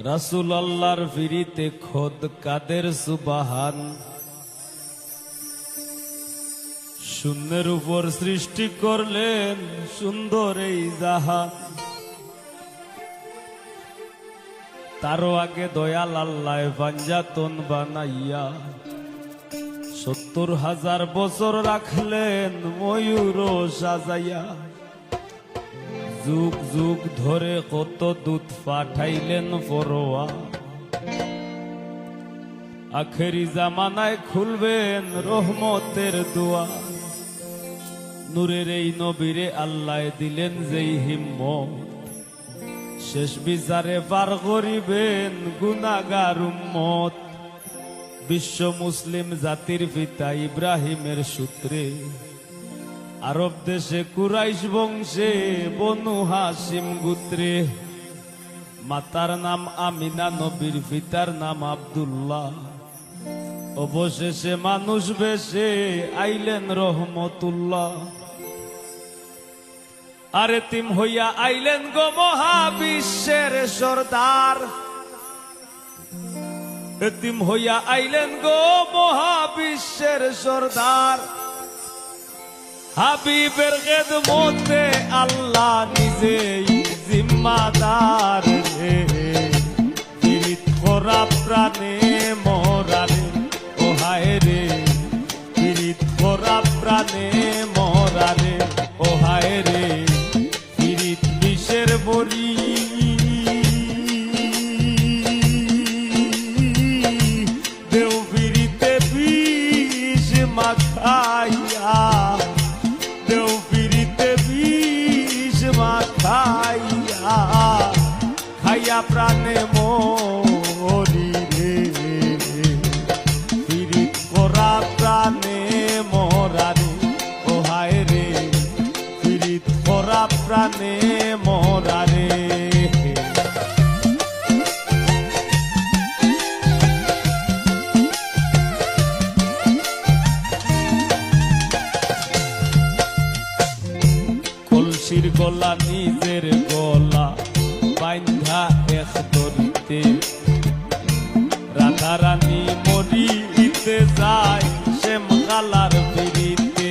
রাসূল আল্লাহর ফিরিতে খোদ কাদের সুবহান। শূন্যের উপর সৃষ্টি করলেন সুন্দর এই জাহান। তারও আগে দয়াল আল্লাহ পাঞ্জাতন বানাইয়া ৭০,০০০ বছর রাখলেন ময়ূর সাজাইয়া। যুগ যুগ ধরে কত দুধ পাঠাইলেন ফরোয়া। আখেরি জামানায় খুলবেন রহমতের দুয়া। নূরের এই নবীরে আল্লাহ দিলেন যেই হিম্মত, শেষ বিচারে পার করিবেন গুনাহগার উম্মত। বিশ্ব মুসলিম জাতির পিতা ইব্রাহিমের সূত্রে আরব দেশে কুরাইশ বংশে বনু হাসিম গোত্রে। মাতার নাম আমিনা, নবীর পিতার নাম আব্দুল্লাহ। অবশেষে মানুষ বেশে আইলেন রহমতুল্লাহ। আরে তিম হইয়া আইলেন গো মহাবিশ্বের সর্দার। এতিম হইয়া আইলেন গো মহাবিশ্বের সর্দার। হাবিবের খেদমতে আল্লাহ নিজেই জিম্মাদার রে। পীড়িত করা প্রাণে মরারে ও হায় রে। পীড়িত করা প্রাণে মরারে ও হায় রে। পীড়িত বিষের বড়ি দেও পীড়িতে বিষ মাখাইয়া। দেও পীড়িতে বিষ মাখাইয়া। খাইয়া প্রাণে মরি রে। পীড়িত করা প্রাণে মরারে ও হায় রে। পীড়িত করা প্রাণে মরারে। কলসির গলা নিজের গলা বাইন্ধা এক দড়িতে। রাধা রানী মরিতে যায় শ্যাম কালার পিড়িতে।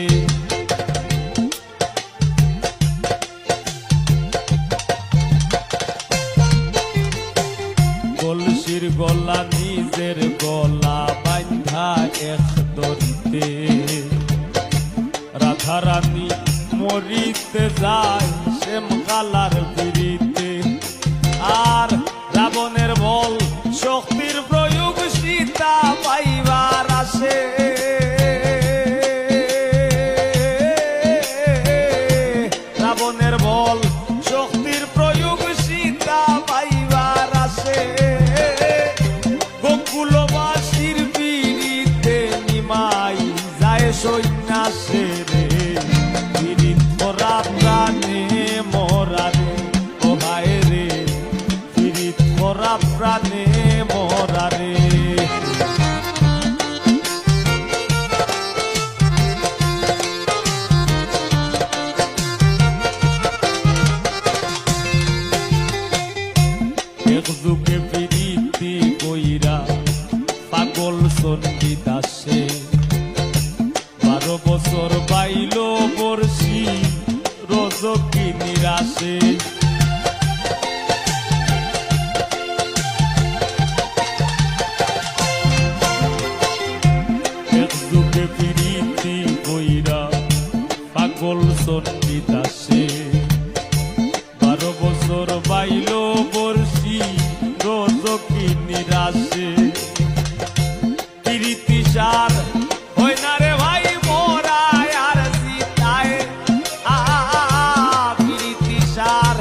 কলসির গলা নিজের গলা বাইন্ধা এক দড়িতে। রাধা রানী মরিতে যায় শ্যাম কালার পিড়িতে। আর রাবণের বল শক্তির প্রয়োগ সীতা পাইবার আসে। রাবণের বল শক্তির প্রয়োগ সীতা পাইবার আসে। গোকুলবাসীর পিড়িতে নিমাই যায় সন্ন্যাসে রে। পীড়িত করা প্রাণে মরারে ও হায় রে। পীড়িত করা প্রাণে মরারে। এক যুগে পীড়িতি কইরা পাগল চণ্ডী দাসে। 12 বছর বাইল বর্ষি রজকি নিরাশে। এক যুগে পীড়িতি কইরা পাগল চণ্ডী দাসে। 12 বছর বাইল বর্ষি রজকি নিরাশে। পীড়িতি সার হয় না রে ভাই মরায় আর সীতায়। পীড়িতি সার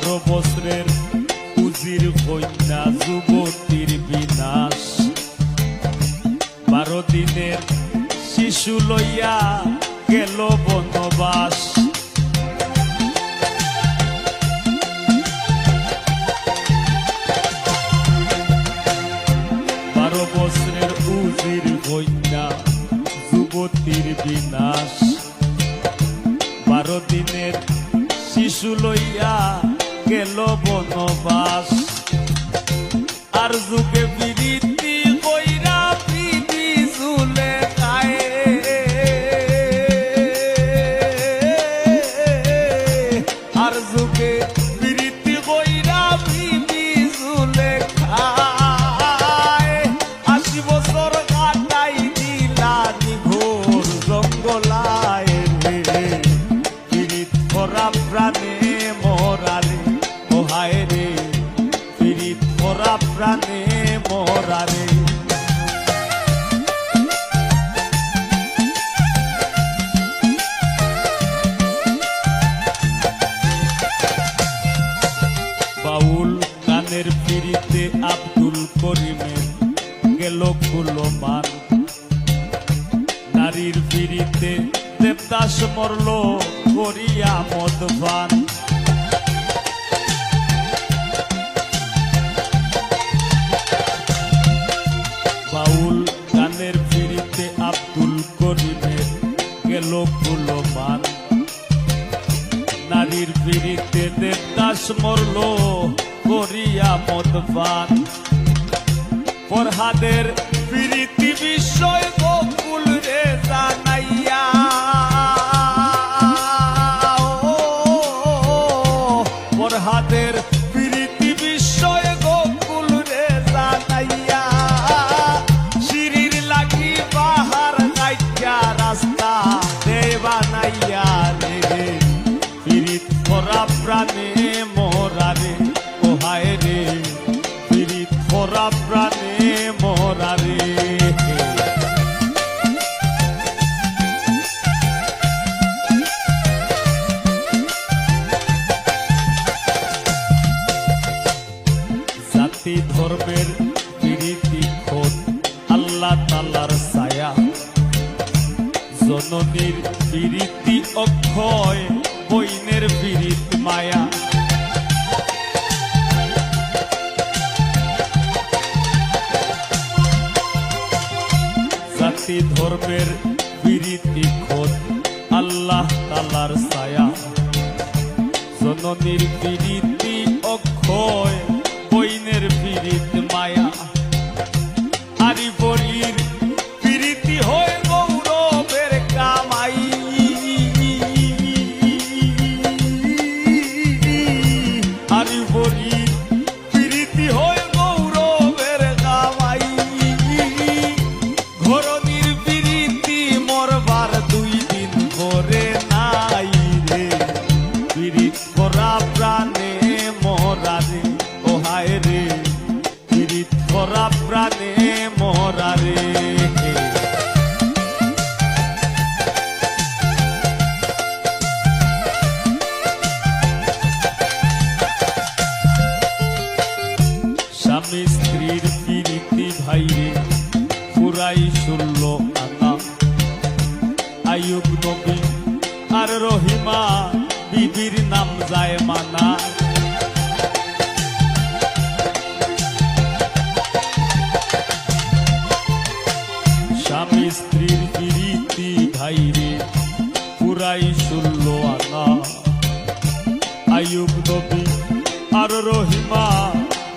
12 বছরের উজির কন্যা যুবতীর বিনাশ, 12 দিনের শিশু লইয়া গেল বনবাস। 12 বছরের উজির কন্যা যুবতীর বিনাশ, 12 দিনের শিশু লইয়া গেল বনবাস। আর যুগে বিরীতি কইরা বিধি ঝুলে খায়, আর যুগে বিরীতি কইরা বিধি ঝুলে খায়। 80 বছর কাটাই দিলা নিঘোর জঙ্গলায় রে, পিরিত করা প্রাণে মরারে, ও হায় রে পিরিত করা প্রাণে মরারে। বাউল গানের পিরিতে আব্দুল করিমের গেল কুলমান, নারীর পিরিতে দেবদাস মরল করিয়া মদপান। বাউল গানের পিরিতে আব্দুল করিমের গেল কুলমান, নারীর পিরিতে দেবদাস মরল করিয়া মদপান। ফরহাদের পিরিতি বিষয় বকুল রে জানাইয়া, ফরহাদের পিরিতি বিষয় বকুল রে জানাইয়া, শিরির লাগি বাহার গাইয়া রাস্তা দেবা নাইয়া রে, পিরিত করা প্রাণে মরারে, ও হায় রে পিরিত করা প্রাণে মরারে। জাতি ধর্মের পিরিতি খোদ আল্লাহ তাআলার ছায়া, জননীর পিরিতি অক্ষয়, বইনের পিরিত মায়া। জাতি ধর্মের পিরিতি খোদ আল্লাহ তাআলার ছায়া, জননীর পিরিতি অক্ষয়, বইনের পিরিত মায়া। আরি বলির পিরিতি হয় গৌরবের কামাই, আরি বলির পিরিতি হয় গৌরবের কামাই। ঘরনির পিরিতি মরবার 2 দিন পরে নাই রে, পিরিত করা প্রাণে মরারে, ও হায় রে পিরিত করা প্রাণে মরারে। স্বামী স্ত্রীর পিরিতি ভাইরে পুরাই 16 আনা, আইয়ুব নবী আর রহিমা বিবির নাম যায় মানা। স্বামী স্ত্রীর পিরিতি ভাইরে পুরাই 16 আনা, আইয়ুব নবী আর রহিমা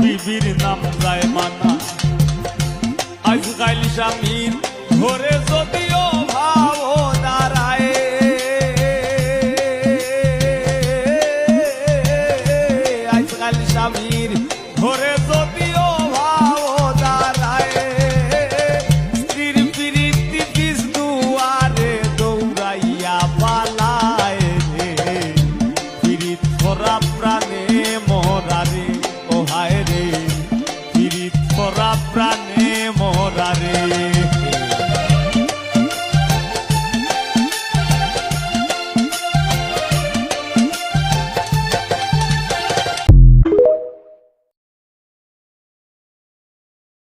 বিবির নাম যায় মানা। আজকাল স্বামীর ঘরে যদিও ভাব দাঁড়ায়, আজকাল স্বামীর ঘরে